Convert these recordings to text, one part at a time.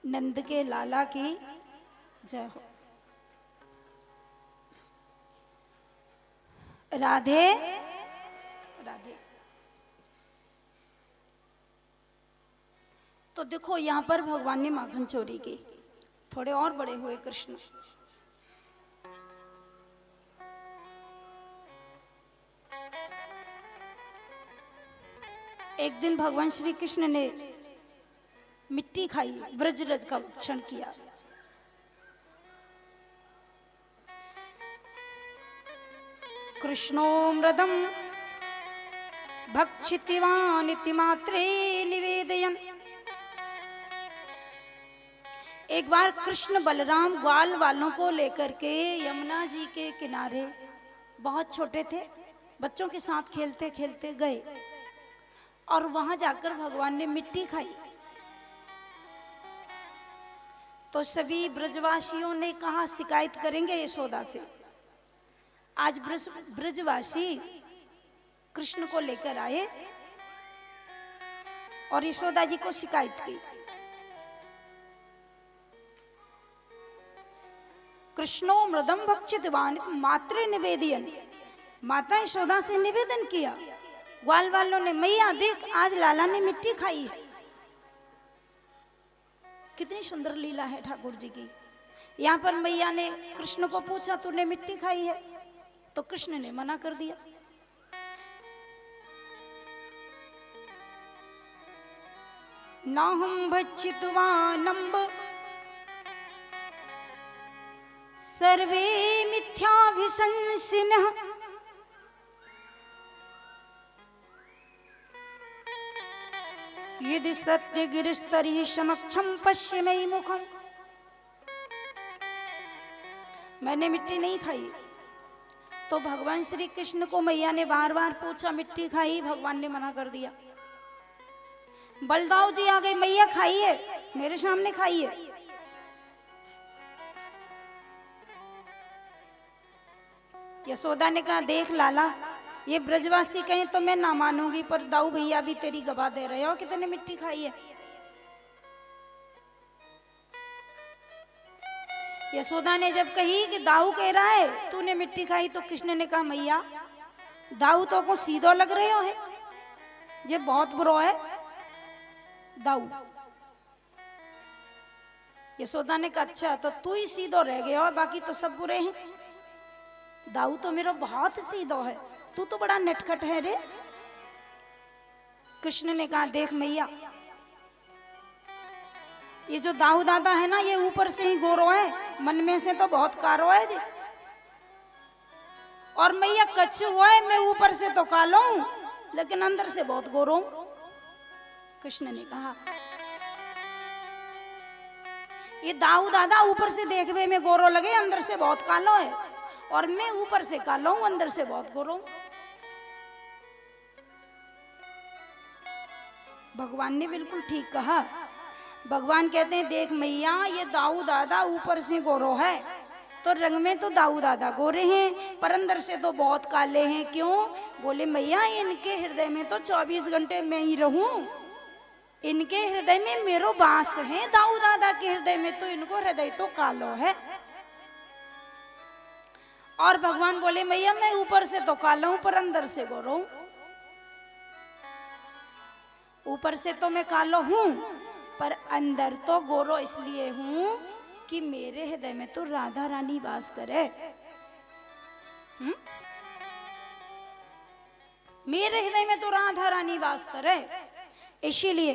नंद के लाला की जय हो। राधे राधे। तो देखो यहां पर भगवान ने माखन चोरी की, थोड़े और बड़े हुए कृष्ण। एक दिन भगवान श्री कृष्ण ने मिट्टी खाई, ब्रजरज का भक्षण किया। कृष्णो मृदम भक्षितवान इति मात्रे निवेदयन्। एक बार कृष्ण बलराम ग्वाल वालों को लेकर के यमुना जी के किनारे, बहुत छोटे थे, बच्चों के साथ खेलते खेलते गए और वहां जाकर भगवान ने मिट्टी खाई। तो सभी ब्रजवासियों ने कहा शिकायत करेंगे यशोदा से। आज ब्रजवासी कृष्ण को लेकर आए और यशोदा जी को शिकायत की। कृष्णो मृदम भक्षितवान मात्रे निवेदयन्। माता यशोदा से निवेदन किया, ग्वाल वालों ने, मैया देख आज लाला ने मिट्टी खाई है। कितनी सुंदर लीला है ठाकुर जी की। यहाँ पर मैया ने कृष्ण को पूछा तूने मिट्टी खाई है, तो कृष्ण ने मना कर दिया। नाहं भक्षितवानम्ब सर्वे मिथ्याभिशंसिनः। यदि सत्य गिरिस्तरी समक्षम पश्य मयि मुखम। मैंने मिट्टी नहीं खाई। तो भगवान श्री कृष्ण को मैया ने बार बार पूछा मिट्टी खाई, भगवान ने मना कर दिया। बलदाऊ जी आ गए, मैया खाइए, मेरे सामने खाइए। यशोदा ने कहा देख लाला, ये ब्रजवासी कहें तो मैं ना मानूंगी, पर दाऊ भैया भी तेरी गवाह दे रहे हो, कितने मिट्टी खाई है। यशोदा ने जब कही कि दाऊ कह रहा है तूने मिट्टी खाई, तो कृष्ण ने कहा मैया दाऊ तो को सीधो लग रहे हो है, ये बहुत बुरा है दाऊ। यशोदा ने कहा अच्छा तो तू ही सीधो रह गया हो, बाकी तो सब बुरे हैं। दाऊ तो मेरा बहुत सीधो है, तू तो बड़ा नटखट है रे। कृष्ण ने कहा देख मैया, ये जो दाऊ दादा है ना, ये ऊपर से ही गोरो है, मन में से तो बहुत कारो है जी। और मैया कच्चू हुआ है, मैं ऊपर से तो कालो हूं लेकिन अंदर से बहुत गोरो हूं। कृष्ण ने कहा ये दाऊ दादा ऊपर से देखने में गोरो लगे, अंदर से बहुत कालो है, और मैं ऊपर से कालो हूं, अंदर से बहुत गोरो हूं। भगवान ने बिल्कुल ठीक कहा। भगवान कहते हैं देख मैया, ये दाऊ दादा ऊपर से गोरो है, तो रंग में तो दाऊ दादा गोरे हैं, पर अंदर से तो बहुत काले हैं। क्यों? बोले मैया इनके हृदय में तो 24 घंटे मैं ही रहूं, इनके हृदय में मेरो वास है। दाऊ दादा के हृदय में तो इनको हृदय तो कालो है। और भगवान बोले मैया मैं ऊपर से तो काला हूं, पर अंदर से गोरो हूं। ऊपर से तो मैं कालो हूं, पर अंदर तो गोरो इसलिए हूं कि मेरे हृदय में तो राधा रानी वास करे। मेरे हृदय में तो राधा रानी वास करे, इसीलिए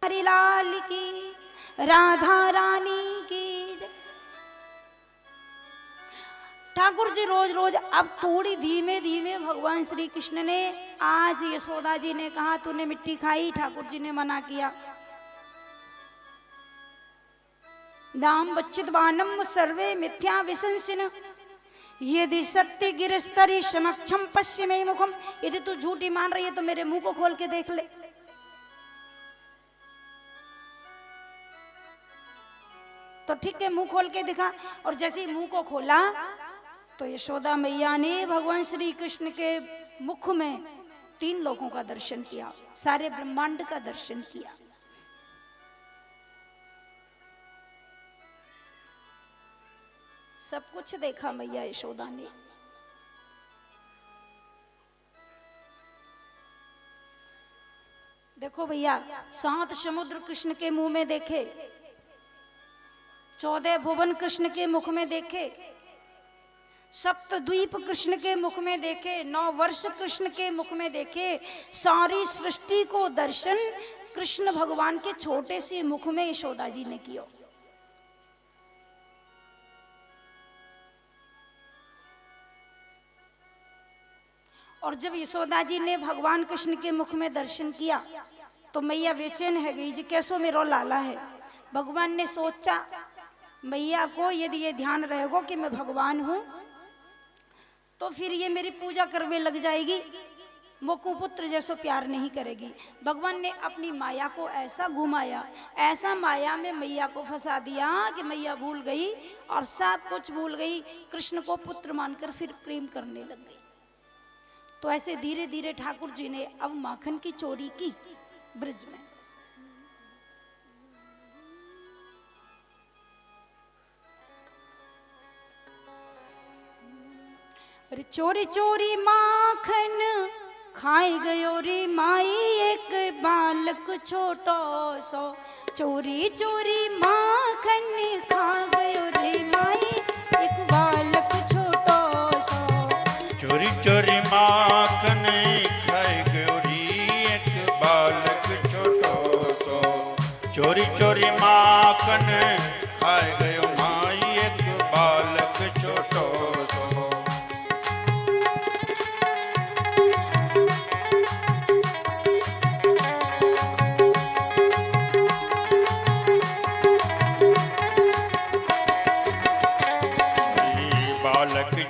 हरि लाल की, राधा रानी की। ठाकुर जी रोज रोज अब थोड़ी धीमे धीमे भगवान श्री कृष्ण ने, आज यशोदा जी ने कहा तूने मिट्टी खाई, ठाकुर जी ने मना किया। नाम बच्चितवानम सर्वे मिथ्या विशंसिन। यदि सत्य गिरस्तरी समक्षम पश्य मयि मुखम। यदि तू झूठी मान रही है तो मेरे मुंह को खोल के देख ले। तो ठीक है, मुंह खोल के दिखा। और जैसे ही मुंह को खोला तो यशोदा मैया ने भगवान श्री कृष्ण के मुख में 3 लोगों का दर्शन किया, सारे ब्रह्मांड का दर्शन किया। सब कुछ देखा मैया यशोदा ने। देखो भैया, 7 समुद्र कृष्ण के मुंह में देखे, 14 भुवन कृष्ण के मुख में देखे, सप्तद्वीप कृष्ण के मुख में देखे, 9 वर्ष कृष्ण के मुख में देखे, सारी सृष्टि को दर्शन कृष्ण भगवान के छोटे से मुख में यशोदा जी ने किया। और जब यशोदा जी ने भगवान कृष्ण के मुख में दर्शन किया तो मैया बेचैन है गई जी, कैसो मेरो लाला है। भगवान ने सोचा मैया को यदि ये ध्यान रहेगा कि मैं भगवान हूं तो फिर ये मेरी पूजा करने लग जाएगी, मोकू पुत्र जैसो प्यार नहीं करेगी। भगवान ने अपनी माया को ऐसा घुमाया, ऐसा माया में मैया को फंसा दिया कि मैया भूल गई और सब कुछ भूल गई, कृष्ण को पुत्र मानकर फिर प्रेम करने लग गई। तो ऐसे धीरे धीरे ठाकुर जी ने अब माखन की चोरी की ब्रज में। अरे चोरी चोरी माखन खाई गयो रे माई, एक बालक छोटो सो, चोरी चोरी माखन खा गयो रे माई, एक बालक छोटो सो। चोरी चोरी माखन खाई गयो रे एक बालक छोटो सो, चोरी चोरी माखन खाई गयो माई, एक बालक छोटो सो।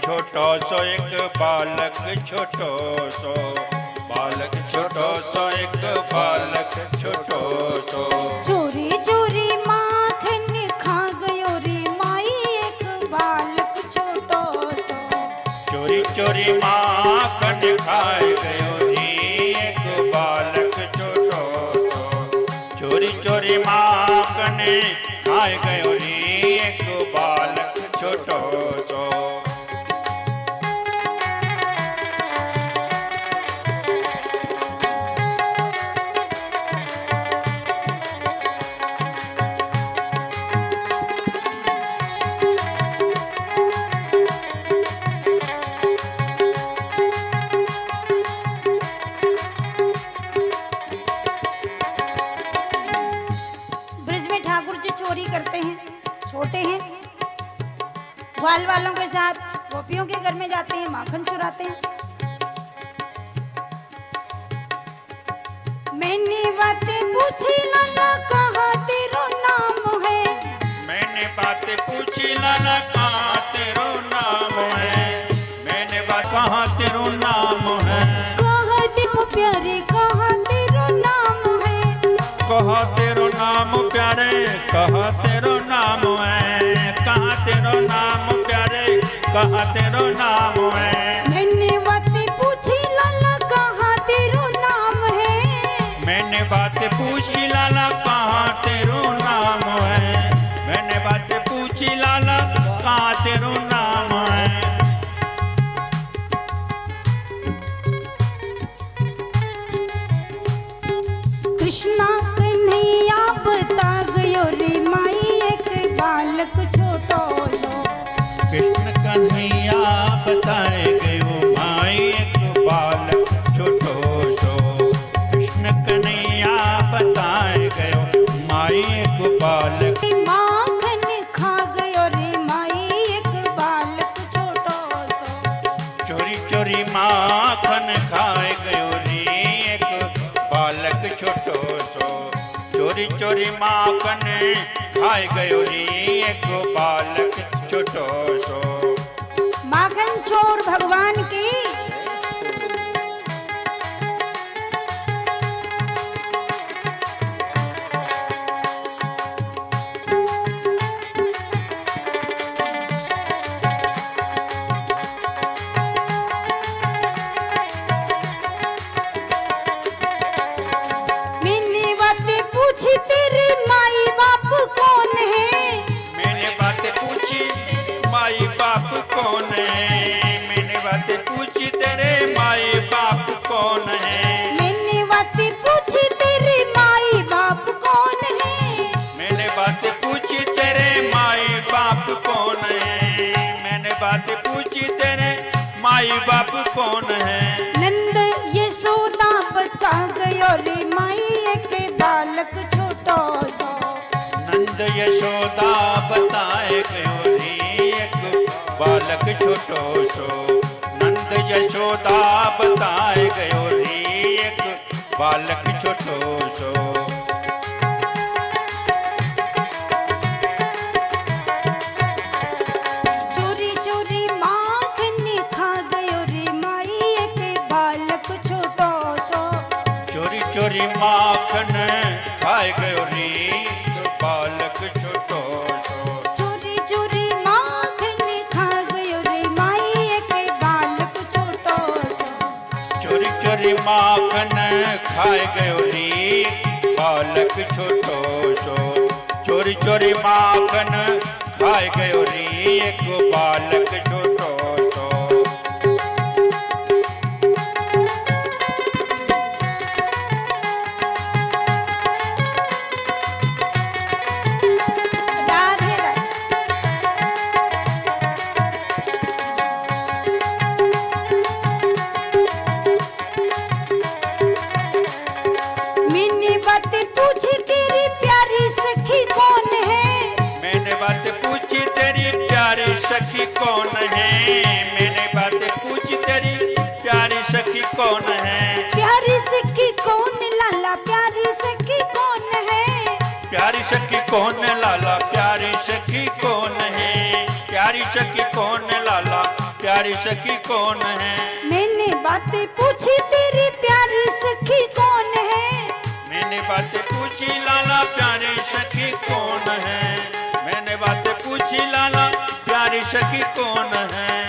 छोटो सो एक बालक छोटो सो, बालक छोटो सो एक बालक छोटो सो। चोरी चोरी माखन खा गयो रे माई, एक बालक छोटो सो। चोरी चोरी माखन खाए गयो रे एक बालक छोटो सो, चोरी चोरी माखन खाए गयो रे एक बालक छोटो सो। चोरी करते हैं, छोटे हैं, ग्वाल वालों के साथ गोपियों के घर में जाते हैं, माखन चुराते हैं। मैंने बातें पूछी लाला कहाँ तेरो नाम है, मैंने बातें पूछी लाला कहाँ तेरो नाम है, मैंने बात कहाँ तेरो नाम है, कहाँ तेरो प्यारे कहाँ तेरो नाम है, कहाँ तेरो नाम प्यारे कहाँ तेरो नाम है, कहाँ तेरो नाम प्यारे कहाँ तेरो नाम है। मैंने बातें पूछी लाला कहाँ तेरो नाम है, मैंने बातें पूछी लाला कहाँ तेरो नाम है, मैंने बातें पूछी लाला कहाँ तेरो नाम है। कृष्णा कन्हैया बता गयो रे माई, एक बालक छोटो सो। कृष्ण कन्हैया बताए गयो माई, एक बालक छोटो सो। कृष्ण कन्हैया बताए गयो माई, एक बालक। माखन खा गयो रे माई, एक बालक छोटो सो। चोरी चोरी माखन खाए गयो रे एक बालक छोटो सो, चोरी चोरी माखन खाए गयो रे एक बालक छोटो सो। माखन चोर भगवान की माई माई बाप कौन है। नंद यशोदा बता गयो रे माई एक बालक छोटो सो। नंद यशोदा बताए गयो रे एक बालक छोटो सो। नंद यशोदा बताए गयो रे एक बालक छोटो सो। चोरी चोरी माखन खा गयो रे माई एक बालक छोटो सो। चोरी चोरी माखन खाए गयो रे बालक छोटो सो। चोरी चोरी माखन खा गयो रे माई एक बालक छोटो सो। चोरी चोरी माखन खाए गयो रे बालक छोटो सो। चोरी चोरी माखन खाए गयो रे एक बालक छोटो सो। राधे राधे। मैंने बात पूछी तेरी प्यारी सखी कौन है। मैंने बात पूछी तेरी प्यारी सखी कौन है। मैंने बात पूछी तेरी प्यारी सखी कौन है। प्यारी सखी कौन लाला प्यारी सखी कौन है। प्यारी सखी कौन लाला प्यारी सखी कौन है। प्यारी सखी कौन लाला प्यारी सखी कौन है। मैंने बातें पूछी तेरी प्यारी सखी कौन है। मैंने बातें पूछी लाला प्यारी सखी कौन है। मैंने बातें पूछी लाला प्यारी सखी कौन है।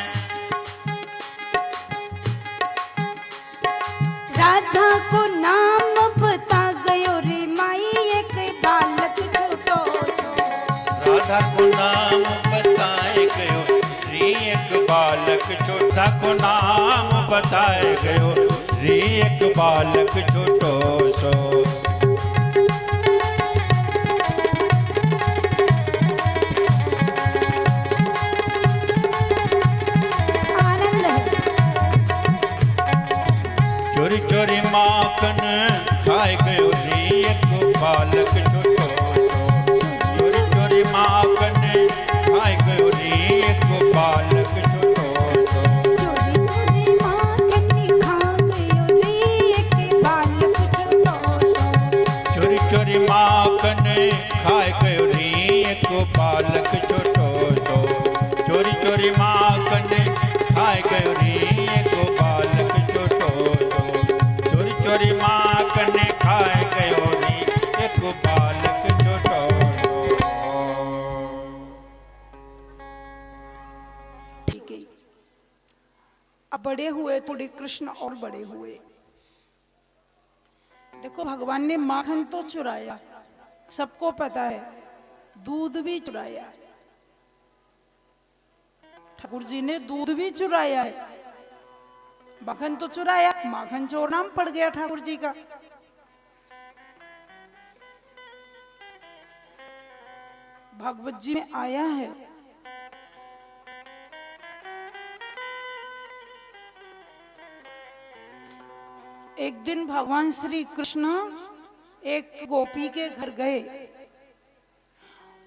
राधा को नाम बता गयो रे माई एक बालक छोटो सो। राधा को नाम बताए गयो रे एक बालक छोटा को नाम बताए गयो रे एक बालक छोटो सो। आनंद है। चोरी चोरी माखन खाए गयो रे एक बालक छोटो सो। चोरी चोरी माखन खाए गयो रे एक बालक छोटो सो। चोरी चोरी माखन खा गयो रे एक बालक छोटो सो। चोरी चोरी माखन खाए गयो रे एक बालक छोटो सो। चोरी चोरी माखन खाए गयो रे एक बालक छोटो सो। चोरी चोरी माखन खाए गयो रे एक बालक छोटो सो। ठीक है। अब बड़े हुए थोड़े कृष्ण और बड़े हुए। देखो भगवान ने माखन तो चुराया, सबको पता है, दूध भी चुराया। ठाकुर जी ने दूध भी चुराया है। माखन तो चुराया, माखन चोर नाम पड़ गया ठाकुर जी का। भागवत जी में आया है, एक दिन भगवान श्री कृष्ण एक गोपी के घर गए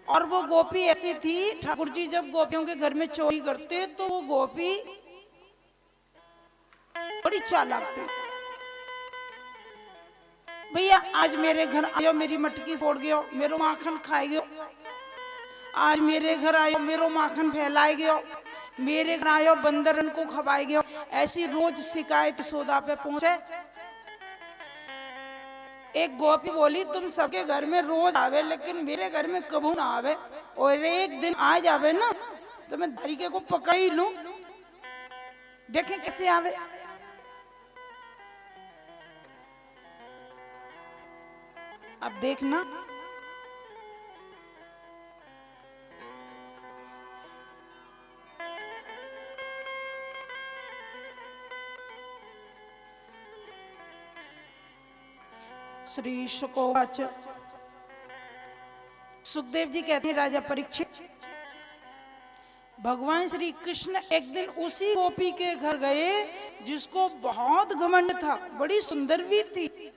और वो गोपी ऐसी थी, ठाकुर जी जब गोपियों के घर में चोरी करते तो वो गोपी बड़ी चालाक थी। भैया आज मेरे घर आयो, मेरी मटकी फोड़ गयो, मेरो माखन खाए गयो। आज मेरे घर आयो, मेरो माखन फैलाए गयो। मेरे घर आयो, बंदरन को खवाए गयो। ऐसी रोज शिकायत सौदा पे पहुंचे। एक गोपी बोली तुम सबके घर में रोज आवे लेकिन मेरे घर में कबू ना आवे, और एक दिन आ जावे ना तो मैं धरिके को पकड़ ही लूं, देखें कैसे आवे। अब देखना श्री शुकोवाच। सुखदेव जी कहते हैं राजा परीक्षित, भगवान श्री कृष्ण एक दिन उसी गोपी के घर गए जिसको बहुत घमंड था, बड़ी सुंदर भी थी।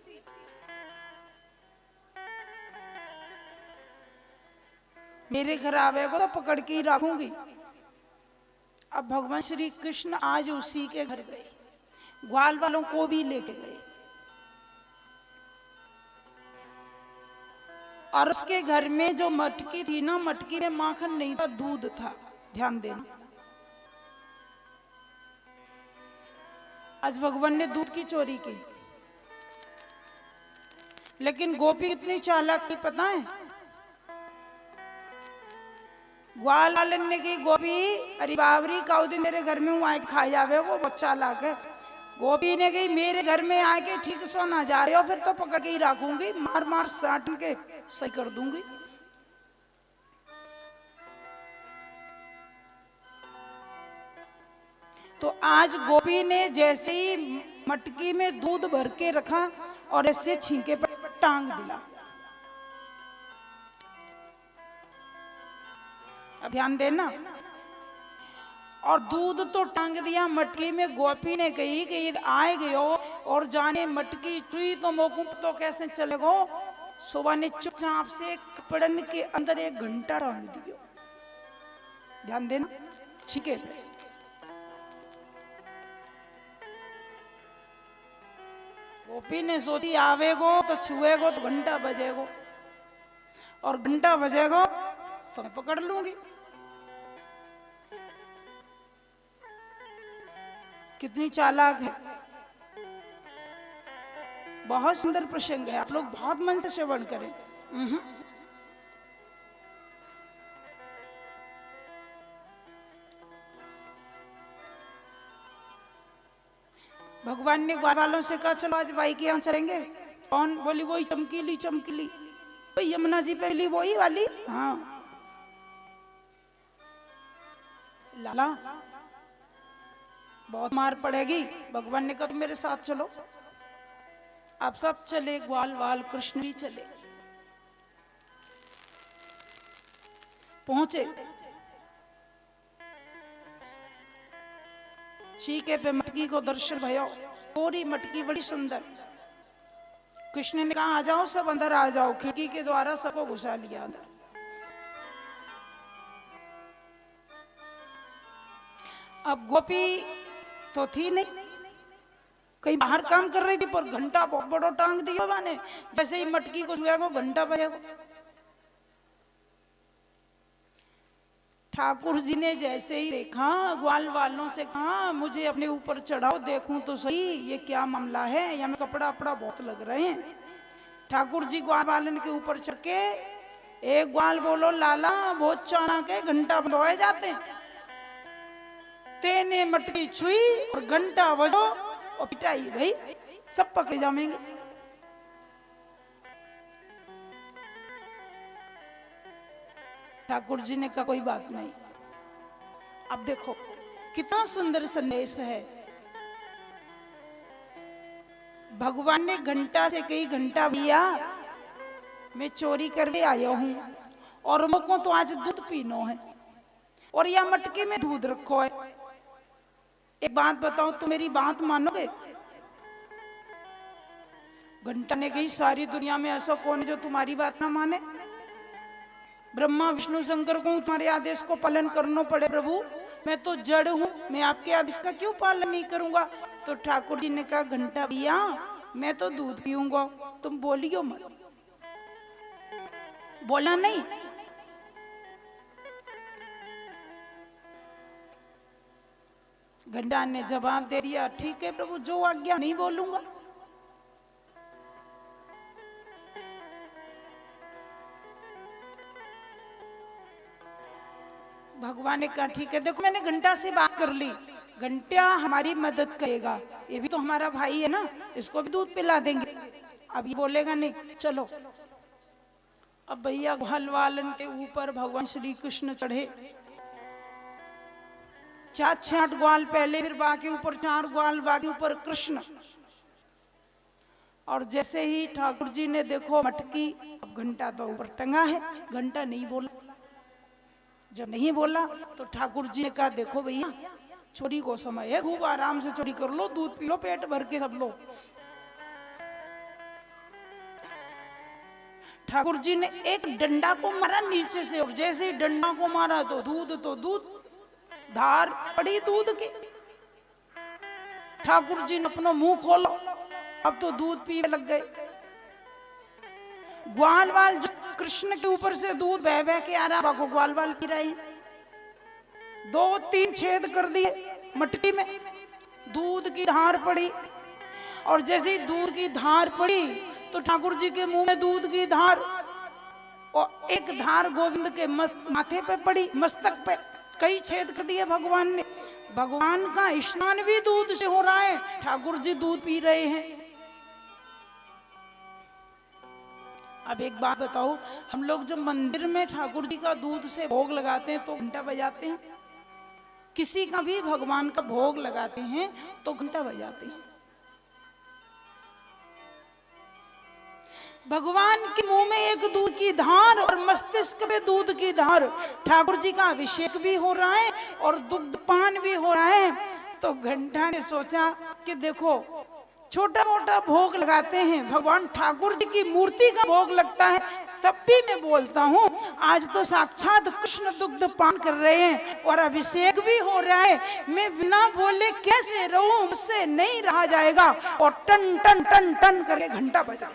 मेरे घर आवेगा तो पकड़ के ही रखूंगी। अब भगवान श्री कृष्ण आज उसी के घर गए, ग्वाल वालों को भी लेके गए, और उसके घर में जो मटकी थी ना, मटकी में माखन नहीं था, दूध था। ध्यान देना, आज भगवान ने दूध की चोरी की। लेकिन गोपी कितनी चालाक थी पता है? ग्वाल वालन ने की, गोपी अरे बाबरी काउ दिन मेरे घर में हूँ आके खा जावे, वो बहुत चालाक है। गोपी ने कही मेरे घर में आके ठीक सो ना जा रहे हो, फिर तो पकड़ के ही रखूंगी, मार मार साट के सही कर दूंगी। तो आज गोपी ने जैसे ही मटकी में दूध भर के रखा और ऐसे छींके पर टांग दिया। अब ध्यान देना, और दूध तो टांग दिया मटकी में। गोपी ने कही कि ये आए गयो और जाने मटकी चुई तो मोकू तो कैसे चलेगो। सुबह ने चुपचाप से कपड़न के अंदर एक घंटा टांग दियो। ध्यान देना, छींके पे। गोपी ने सोची आवेगो तो छुएगो तो घंटा बजेगो, और घंटा बजेगो तो मैं पकड़ लूंगी। कितनी चालाक है। बहुत सुंदर प्रसंग है, आप लोग बहुत मन से श्रवण करें। भगवान ने ग्वाल वालों से कहा चलो आज भाई के यहाँ चलेंगे। कौन? बोली वही चमकीली चमकीली, वही यमुना जी पे मिली वही वाली। हाँ लाला बहुत मार पड़ेगी। भगवान ने कहा तुम मेरे साथ चलो। आप सब चले, ग्वाल वाल कृष्ण भी चले। पहुंचे, छीके पे मटकी को दर्शन भयो। पूरी मटकी बड़ी सुंदर। कृष्ण ने कहा आ जाओ सब अंदर आ जाओ। खिड़की के द्वारा सबको घुसा लिया अंदर। अब गोपी तो थी नहीं, कहीं बाहर काम कर रही थी, पर घंटा बहुत बड़ा टांग दिया मैंने। जैसे ही मटकी को छुएगा घंटा बजेगा। ठाकुर जी ने जैसे ही देखा, ग्वाल वालों से कहा मुझे अपने ऊपर चढ़ाओ देखूं तो सही ये क्या मामला है, यहाँ कपड़ा अपड़ा बहुत लग रहे हैं। ठाकुर जी ग्वाल वालन के ऊपर चढ़ के, एक ग्वाल बोलो लाला बहुत चालाक है, घंटा बंधोए जाते हैं। तेने मटकी छुई और घंटा बजो और पिटाई गई, सब पकड़े जाएंगे। ठाकुर जी ने कहा कोई बात नहीं। अब देखो कितना सुंदर संदेश है। भगवान ने घंटा से कई घंटा भैया मैं चोरी करके आया हूं और मुझको तो आज दूध पीनो है और यह मटकी में दूध रखो है। एक बात बताओ, तुम मेरी बात मानोगे? घंटा ने कही सारी दुनिया में ऐसा कौन है जो तुम्हारी बात ना माने? ब्रह्मा विष्णु शंकर को तुम्हारे आदेश को पालन करना पड़े। प्रभु मैं तो जड़ हूं, मैं आपके आदेश का क्यों पालन नहीं करूंगा? तो ठाकुर जी ने कहा घंटा भैया मैं तो दूध पीऊंगा, तुम बोलियो मत। बोला नहीं। घंटा ने जवाब दे दिया ठीक है प्रभु जो आज्ञा, नहीं बोलूंगा। भगवान ने कहा ठीक है, देखो मैंने घंटा से बात कर ली, घंटा हमारी मदद करेगा, ये भी तो हमारा भाई है ना, इसको भी दूध पिला देंगे। अब ये बोलेगा नहीं, चलो। अब भैया ग्वाल वालन के ऊपर भगवान श्री कृष्ण चढ़े। 4-6 ग्वाल पहले, फिर बाकी ऊपर 4 ग्वाल, बाकी ऊपर कृष्ण। और जैसे ही ठाकुर जी ने देखो मटकी, अब घंटा तो ऊपर टंगा है, घंटा नहीं बोला। जब नहीं बोला तो ठाकुर जी ने कहा देखो भैया चोरी को समय है, खूब आराम से चोरी कर लो, दूध पी लो पेट भर के सब लोग। ठाकुर जी ने एक डंडा को मारा नीचे से, और जैसे ही डंडा को मारा तो दूध धार पड़ी दूध की। ठाकुर जी ने अपना मुंह खोला, अब तो दूध पीने लग गए। ग्वाल वाल जो कृष्ण के ऊपर से दूध बह बह के आ रहा, को ग्वाल वाल पी रहे हैं। 2-3 छेद कर दिए मटकी में, दूध की धार पड़ी, और जैसे ही दूध की धार पड़ी तो ठाकुर जी के मुंह में दूध की धार, और एक धार गोविंद के माथे पे पड़ी, मस्तक पे कई छेद कर दिए भगवान ने। भगवान का स्नान भी दूध से हो रहा है, ठाकुर जी दूध पी रहे हैं। अब एक बात बताओ, हम लोग जो मंदिर में ठाकुर जी का दूध से भोग लगाते हैं तो घंटा बजाते हैं, किसी का भी भगवान का भोग लगाते हैं तो घंटा बजाते हैं। भगवान के मुंह में एक दूध की धार और मस्तिष्क में दूध की धार, ठाकुर जी का अभिषेक भी हो रहा है और दुग्धपान भी हो रहा है। तो घंटा ने सोचा कि देखो छोटा मोटा भोग लगाते हैं, भगवान ठाकुर जी की मूर्ति का भोग लगता है, तब भी मैं बोलता हूँ आज तो साक्षात कृष्ण दुग्ध पान कर रहे हैं और अभिषेक भी हो रहा है, मैं बिना बोले कैसे रहूं, मुझसे नहीं रहा जाएगा। और टन टन टन टन करके घंटा बजा।